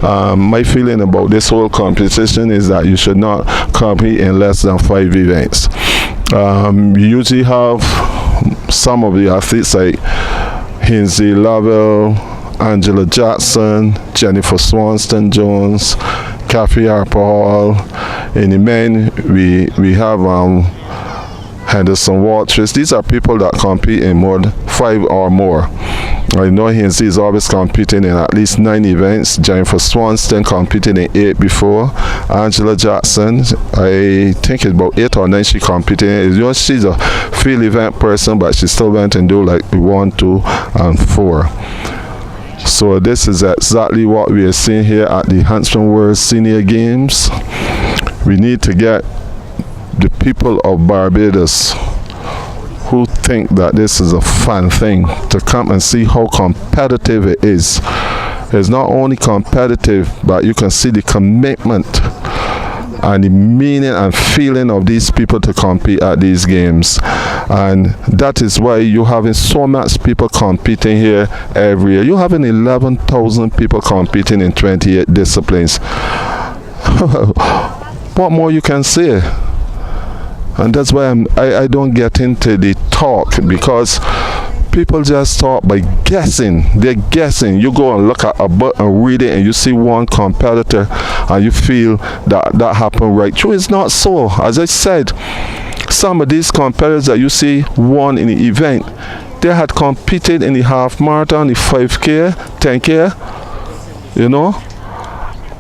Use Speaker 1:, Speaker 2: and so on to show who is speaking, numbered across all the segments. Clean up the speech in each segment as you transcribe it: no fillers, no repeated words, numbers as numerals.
Speaker 1: My feeling about this whole competition is that you should not compete in less than 5 events. You usually have some of the athletes like Hinsey Lavelle, Angela Jackson, Jennifer Swanston Jones, Kathy Harper Hall. In the men, we have Henderson Walters. These are people that compete in more than 5 or more. I know Hinsey is always competing in at least 9 events. Jennifer Swanston competed in 8 before. Angela Jackson, I think it's about 8 or 9 she competed. You know, she's a field event person, but she still went and do like 1, 2, and 4. So this is exactly what we are seeing here at the Huntsman World Senior Games. We need to get the people of Barbados who think that this is a fun thing to come and see how competitive it is. It's not only competitive, but you can see the commitment and the meaning and feeling of these people to compete at these games. And that is why you're having so much people competing here every year. You're having 11,000 people competing in 28 disciplines. What more you can say? And that's why I don't get into the talk, because people just talk by guessing. They're guessing. You go and look at a book and read it, and you see one competitor and you feel that happened right through. It's not so. As I said, some of these competitors that you see won in the event, they had competed in the half marathon, the 5K, 10K, you know,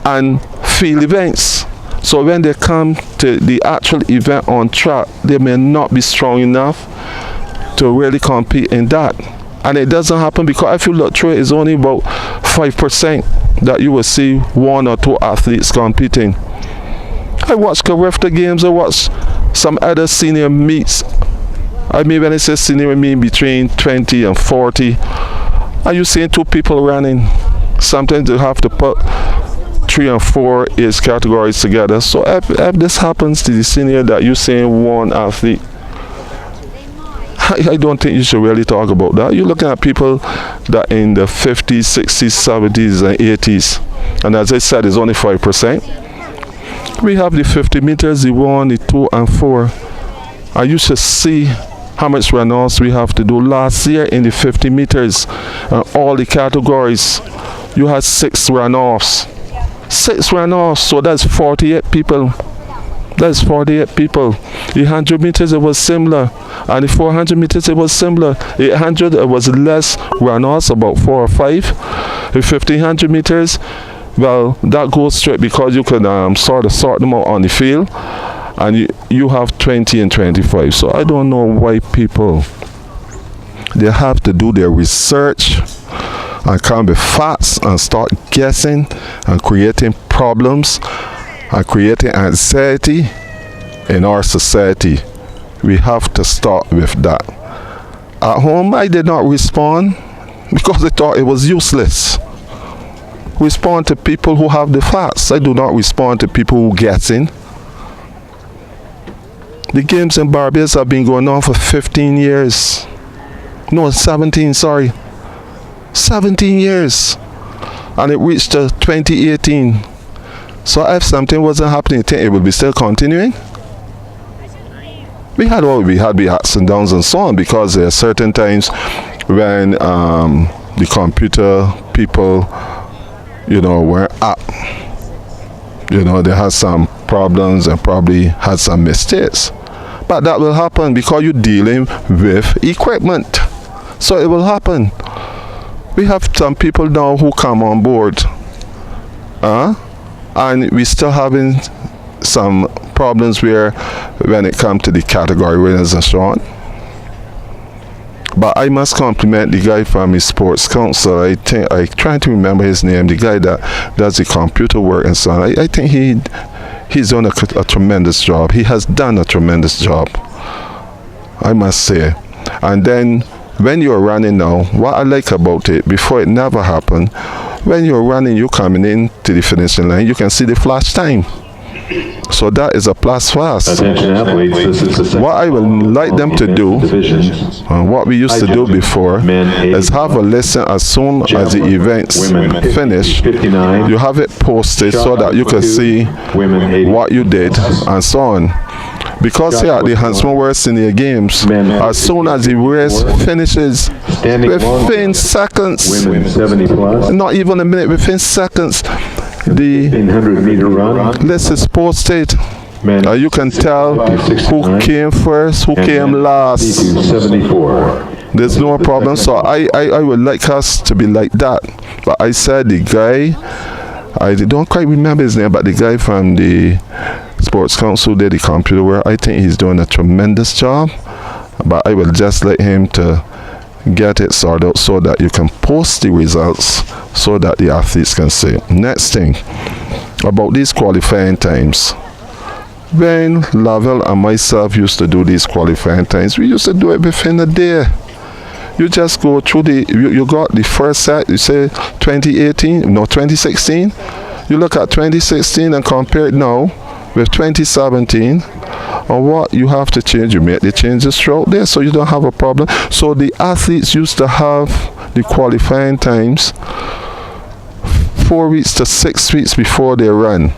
Speaker 1: and field events. So when they come to the actual event on track, they may not be strong enough to really compete in that. And it doesn't happen because if you look through it, it's only about 5% that you will see 1 or 2 athletes competing. I watch Carifta games, I watch some other senior meets. I mean, when I say senior, I mean between 20 and 40. Are you seeing 2 people running? Sometimes you have to put 3 and 4 age categories together. So if this happens to the senior that you're saying 1 athlete, I don't think you should really talk about that. You're looking at people that in the 50s, 60s, 70s, and 80s. And as I said, it's only 5%. We have the 50 meters, the 1, the 2, and 4. And you should see how much runoffs we have to do. Last year in the 50 meters, all the categories, you had 6 runoffs. 6 runoffs, so that's 48 people. That's 48 people. The 100 meters, it was similar. And the 400 meters, it was similar. The 800, it was less runoffs, about 4 or 5. The 1500 meters, well, that goes straight because you can sort them out on the field. And you have 20 and 25. So I don't know why people, they have to do their research and come with facts and start guessing and creating problems and creating anxiety in our society. We have to start with that. At home, I did not respond because I thought it was useless. Respond to people who have the facts. I do not respond to people who guessing. The games in Barbados have been going on for 15 years. No, 17, sorry. 17 years. And it reached 2018. So if something wasn't happening, it would be still continuing. We had ups and downs and so on, because there are certain times when the computer people, were up. They had some problems and probably had some mistakes. But that will happen because you're dealing with equipment. So it will happen. We have some people now who come on board. And we're still having some problems when it comes to the category winners and so on. But I must compliment the guy from his sports council. I trying to remember his name, the guy that does the computer work and so on. I think he's done a tremendous job. He has done a tremendous job, I must say. And then when you're running now, what I like about it, before it never happened, when you're running, you're coming in to the finishing line, you can see the flash time. So that is a plus for us.
Speaker 2: Attention athletes, this is the second
Speaker 1: What I would like them to do,
Speaker 2: divisions.
Speaker 1: and what we used to do before, is have a listen as soon as the events finish.
Speaker 2: 59.
Speaker 1: You have it posted so that you can see what you did and so on. Because here at the Huntsman World Senior Games, as soon as the race finishes, within seconds,
Speaker 2: Women 70 plus.
Speaker 1: not even a minute, within seconds, the
Speaker 2: 1500-meter run.
Speaker 1: list is posted.
Speaker 2: Men
Speaker 1: You can tell who
Speaker 2: 69.
Speaker 1: came first, who came last.
Speaker 2: 74.
Speaker 1: There's no problem. So I would like us to be like that. But I said the guy, I don't quite remember his name, but the guy from the Sports Council did the computer work. I think he's doing a tremendous job. But I will just let him to get it sorted out so that you can post the results so that the athletes can see. Next thing, about these qualifying times. When Lavelle and myself used to do these qualifying times, we used to do it within a day. You just go through you got the first set, you say 2016. You look at 2016 and compare it now with 2017. And what you have to change, you make the changes throughout there so you don't have a problem. So the athletes used to have the qualifying times 4 weeks to 6 weeks before they run.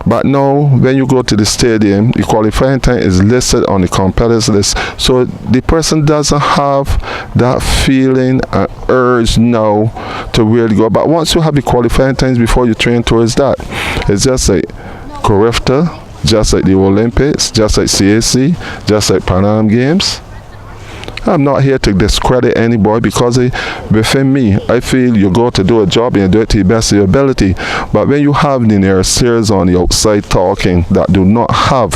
Speaker 1: But now, when you go to the stadium, the qualifying time is listed on the competitors list. So the person doesn't have that feeling and urge now to really go. But once you have the qualifying times before you train towards that, it's just like Corifta, just like the Olympics, just like CAC, just like Pan Am Games. I'm not here to discredit anybody because within me, I feel you go to do a job and you do it to the best of your ability. But when you have the naysayers on the outside talking that do not have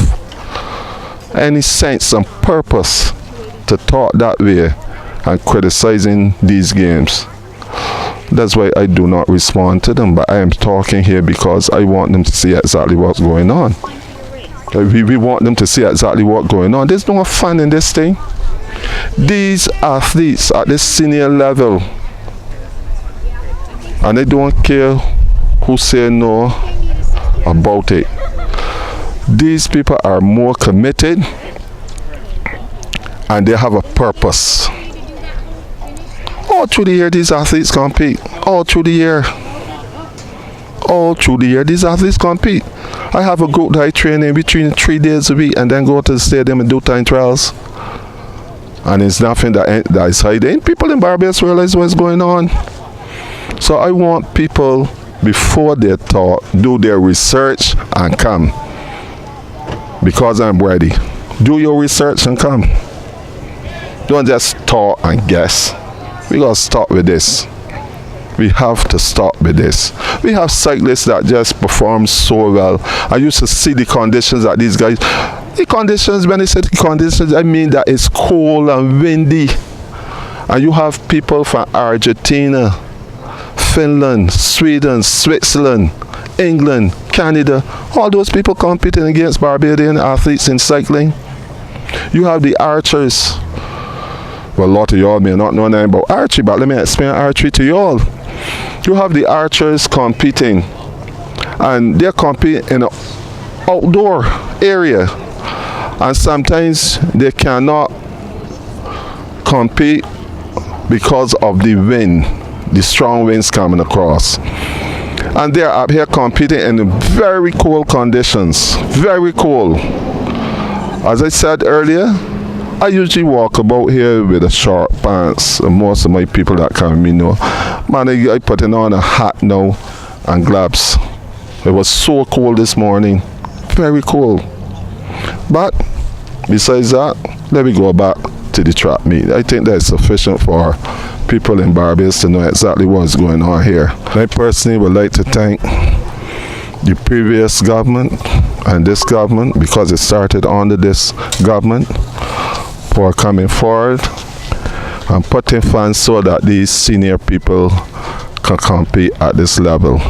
Speaker 1: any sense and purpose to talk that way and criticizing these games, that's why I do not respond to them. But I am talking here because I want them to see exactly what's going on. We want them to see exactly what's going on. There's no fun in this thing. These athletes at this senior level, and they don't care who say no about it. These people are more committed and they have a purpose. All through the year these athletes compete. All through the year. All through the year these athletes compete. I have a group that I train in between 3 days a week and then go to the stadium and do time trials. And it's nothing that is hiding. People in Barbados realize what's going on. So I want people, before they talk, do their research and come. Because I'm ready. Do your research and come. Don't just talk and guess. We gotta stop with this. We have to stop with this. We have cyclists that just perform so well. I used to see the conditions that these guys, the conditions, when I say the conditions, I mean that it's cold and windy. And you have people from Argentina, Finland, Sweden, Switzerland, England, Canada, all those people competing against Barbadian athletes in cycling. You have the archers. Well, a lot of y'all may not know anything about archery, but let me explain archery to y'all. You have the archers competing, and they're competing in an outdoor area, and sometimes they cannot compete because of the wind, the strong winds coming across. And they're up here competing in very cold conditions, very cold. As I said earlier, I usually walk about here with a short pants, and most of my people that come with me know. Man, I putting on a hat now and gloves. It was so cold this morning, very cold. But besides that, let me go back to the track meet. I think that's sufficient for people in Barbados to know exactly what's going on here. I personally would like to thank the previous government and this government, because it started under this government, for coming forward and putting funds so that these senior people can compete at this level.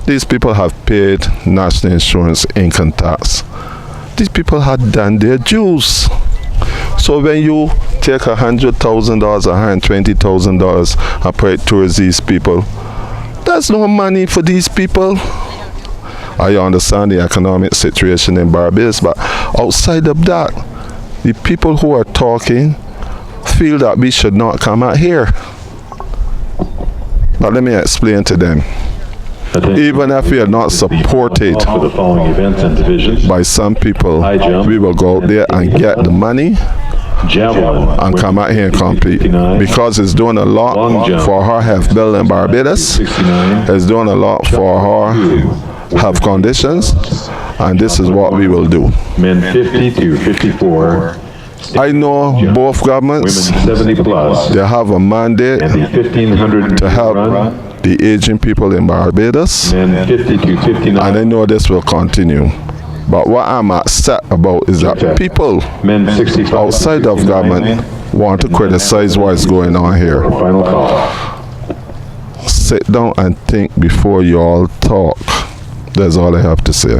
Speaker 1: These people have paid national insurance, income tax. These people had done their dues. So when you take $100,000, $120,000 and put it towards these people, there's no money for these people. I understand the economic situation in Barbados, but outside of that, the people who are talking feel that we should not come out here. But let me explain to them. Even if we are not supported
Speaker 2: For the following events and divisions:
Speaker 1: by some people,
Speaker 2: high jump,
Speaker 1: we will go out there and get the money
Speaker 2: javelin,
Speaker 1: and come out here and compete,
Speaker 2: 59,
Speaker 1: because it's doing a lot
Speaker 2: long jump,
Speaker 1: for her health bill in Barbados.
Speaker 2: 69,
Speaker 1: It's doing a lot for her health conditions, and this is what we will do.
Speaker 2: men 50 to 54,
Speaker 1: I know both
Speaker 2: women
Speaker 1: governments,
Speaker 2: 70 plus,
Speaker 1: they have a mandate
Speaker 2: and the 1500
Speaker 1: to help
Speaker 2: run,
Speaker 1: the aging people in Barbados,
Speaker 2: men 50 to 59,
Speaker 1: and I know this will continue. But what I'm upset about is that people
Speaker 2: men 65 to
Speaker 1: outside of
Speaker 2: 69,
Speaker 1: government want to criticize what's going on here.
Speaker 2: Final call.
Speaker 1: Sit down and think before you all talk. That's all I have to say.